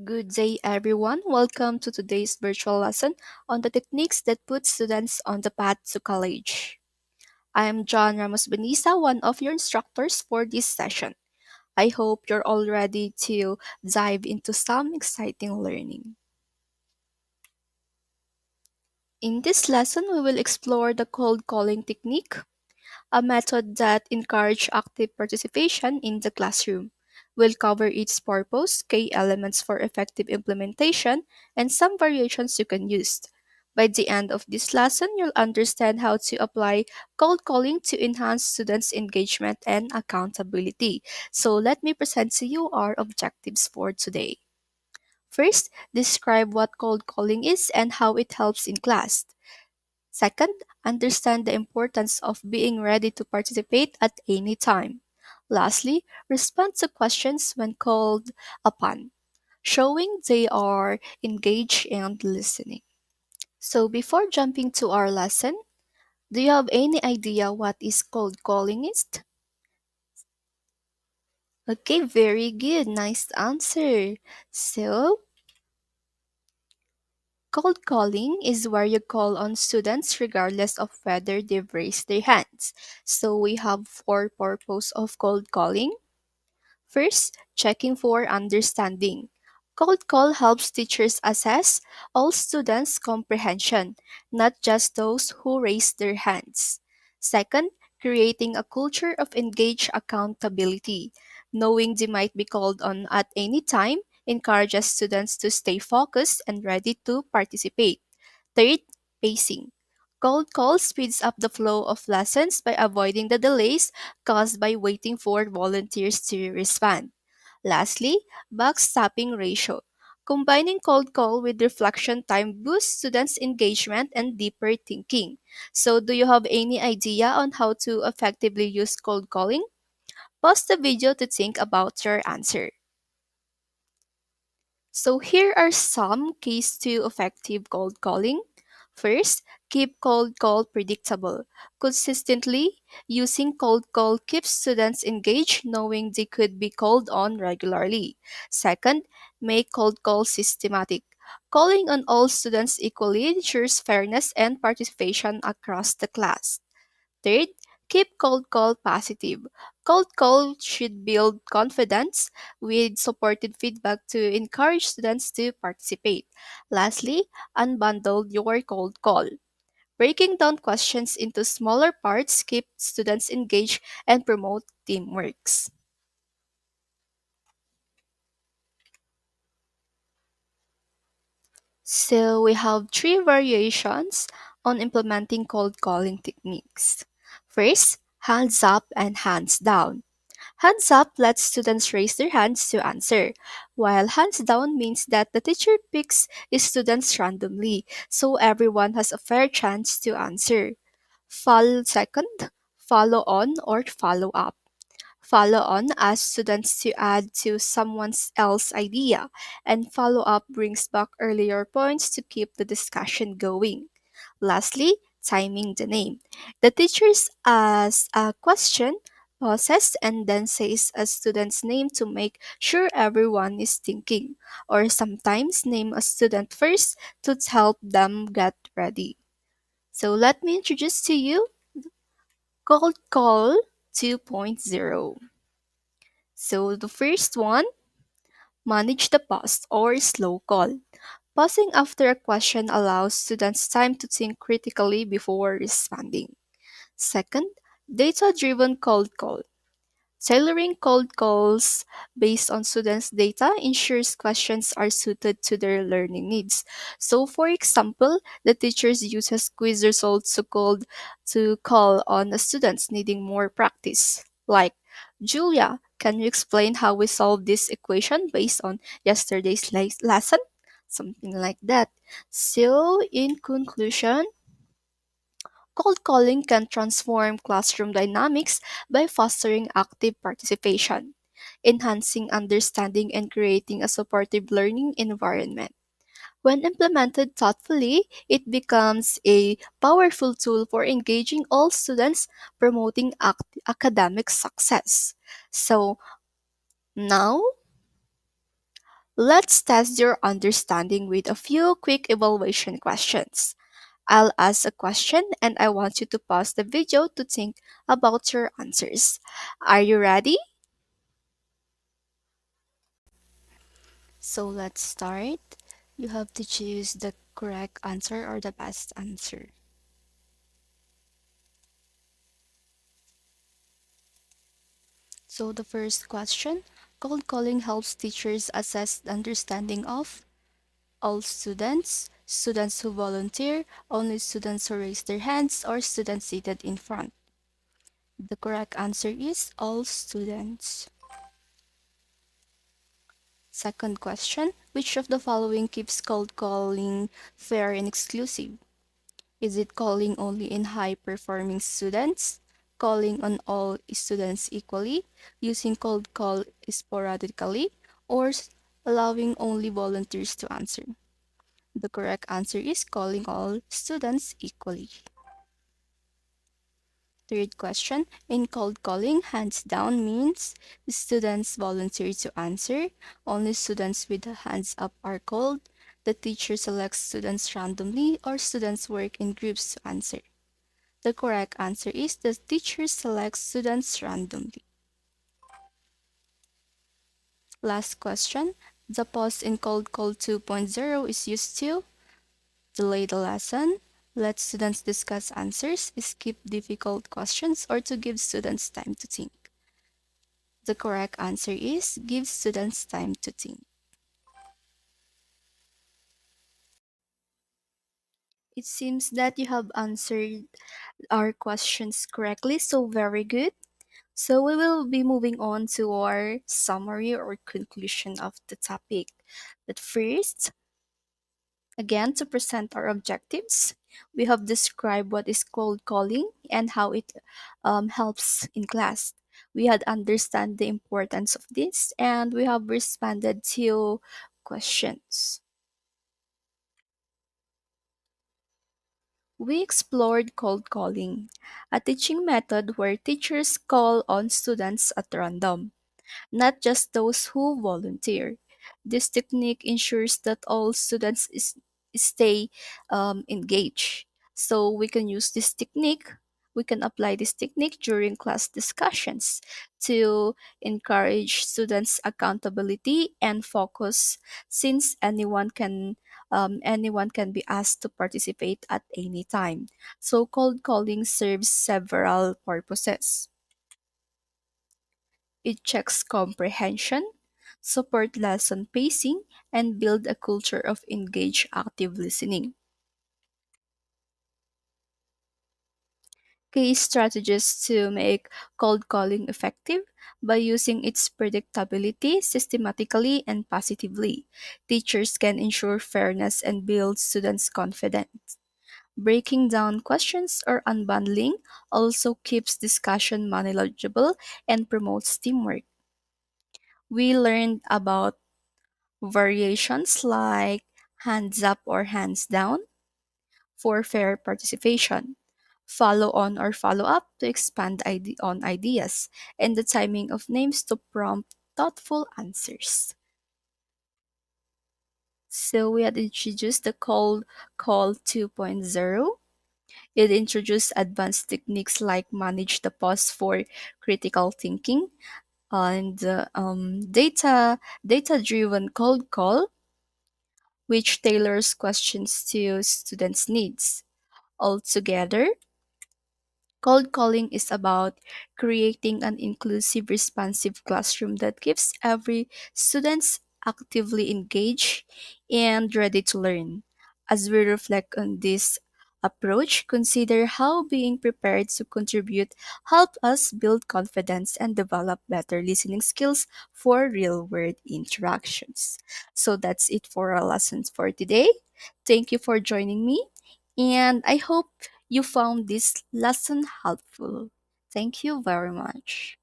Good day, everyone. Welcome to today's virtual lesson on the techniques that put students on the path to college. I am John Ramos Benisa, one of your instructors for this session. I hope you're all ready to dive into some exciting learning. In this lesson, we will explore the cold calling technique, a method that encourages active participation in the classroom. We'll cover its purpose, key elements for effective implementation, and some variations you can use. By the end of this lesson, you'll understand how to apply cold calling to enhance students' engagement and accountability. So let me present to you our objectives for today. First, describe what cold calling is and how it helps in class. Second, understand the importance of being ready to participate at any time. Lastly, respond to questions when called upon, showing they are engaged and listening. So, before jumping to our lesson, do you have any idea what is cold calling is? Okay, very good. Nice answer. So, cold calling is where you call on students regardless of whether they've raised their hands. So we have four purposes of cold calling. First, checking for understanding. Cold call helps teachers assess all students' comprehension, not just those who raise their hands. Second, creating a culture of engaged accountability. Knowing they might be called on at any time encourages students to stay focused and ready to participate. Third, pacing. Cold call speeds up the flow of lessons by avoiding the delays caused by waiting for volunteers to respond. Lastly, backstopping ratio. Combining cold call with reflection time boosts students' engagement and deeper thinking. So, do you have any idea on how to effectively use cold calling? Pause the video to think about your answer. So here are some keys to effective cold calling. First, keep cold call predictable. Consistently using cold call keeps students engaged knowing they could be called on regularly. Second, make cold call systematic. Calling on all students equally ensures fairness and participation across the class. Third, keep cold call positive. Cold call should build confidence with supported feedback to encourage students to participate. Lastly, unbundle your cold call. Breaking down questions into smaller parts keeps students engaged and promote teamwork. So we have three variations on implementing cold calling techniques. First, hands up and hands down. Hands up lets students raise their hands to answer, while hands down means that the teacher picks students randomly, so everyone has a fair chance to answer. Second, follow on or follow up. Follow on asks students to add to someone else's idea, and follow up brings back earlier points to keep the discussion going. Lastly, timing the name. The teacher asks a question, pauses, and then says a student's name to make sure everyone is thinking, or sometimes name a student first to help them get ready. So let me introduce to you Cold Call 2.0. So the first one, manage the pause or slow call. Pausing after a question allows students time to think critically before responding. Second, data-driven cold call. Tailoring cold calls based on students' data ensures questions are suited to their learning needs. So, for example, the teachers uses quiz results to call on the students needing more practice. Like, Julia, can you explain how we solve this equation based on yesterday's lesson? Something like that. So, in conclusion, cold calling can transform classroom dynamics by fostering active participation, enhancing understanding, and creating a supportive learning environment. When implemented thoughtfully, it becomes a powerful tool for engaging all students, promoting academic success. So, now Let's test your understanding with a few quick evaluation questions. I'll ask a question and I want you to pause the video to think about your answers. Are you ready? So let's start. You have to choose the correct answer or the best answer. So the first question, cold calling helps teachers assess the understanding of all students, students who volunteer, only students who raise their hands, or students seated in front. The correct answer is all students. Second question, which of the following keeps cold calling fair and exclusive? Is it calling only in high performing students, calling on all students equally, using cold call sporadically, or allowing only volunteers to answer? The correct answer is calling all students equally. Third question, in cold calling, hands down means students volunteer to answer. Only students with the hands up are called. The teacher selects students randomly or students work in groups to answer. The correct answer is the teacher selects students randomly. Last question, the pause in cold call 2.0 is used to delay the lesson, let students discuss answers, skip difficult questions, or to give students time to think. The correct answer is give students time to think. It seems that you have answered our questions correctly, so very good. So we will be moving on to our summary or conclusion of the topic. But first, again, to present our objectives, we have described what is cold calling and how it helps in class. We had understand the importance of this and we have responded to questions. We explored cold calling, a teaching method where teachers call on students at random, not just those who volunteer. This technique ensures that all students stay engaged. So we can use this technique, we can apply this technique during class discussions to encourage students' accountability and focus since anyone can be asked to participate at any time. So cold calling serves several purposes. It checks comprehension, support lesson pacing, and build a culture of engaged active listening. Key strategies to make cold calling effective by using its predictability systematically and positively. Teachers can ensure fairness and build students' confidence. Breaking down questions or unbundling also keeps discussion manageable and promotes teamwork. We learned about variations like hands up or hands down for fair participation, follow on or follow up to expand on ideas, and the timing of names to prompt thoughtful answers. So we had introduced the cold call 2.0. It introduced advanced techniques like manage the pause for critical thinking and data driven cold call which tailors questions to students' needs. Altogether, cold calling is about creating an inclusive, responsive classroom that keeps every student actively engaged and ready to learn. As we reflect on this approach, consider how being prepared to contribute help us build confidence and develop better listening skills for real-world interactions. So that's it for our lessons for today. Thank you for joining me, and I hope you found this lesson helpful. Thank you very much.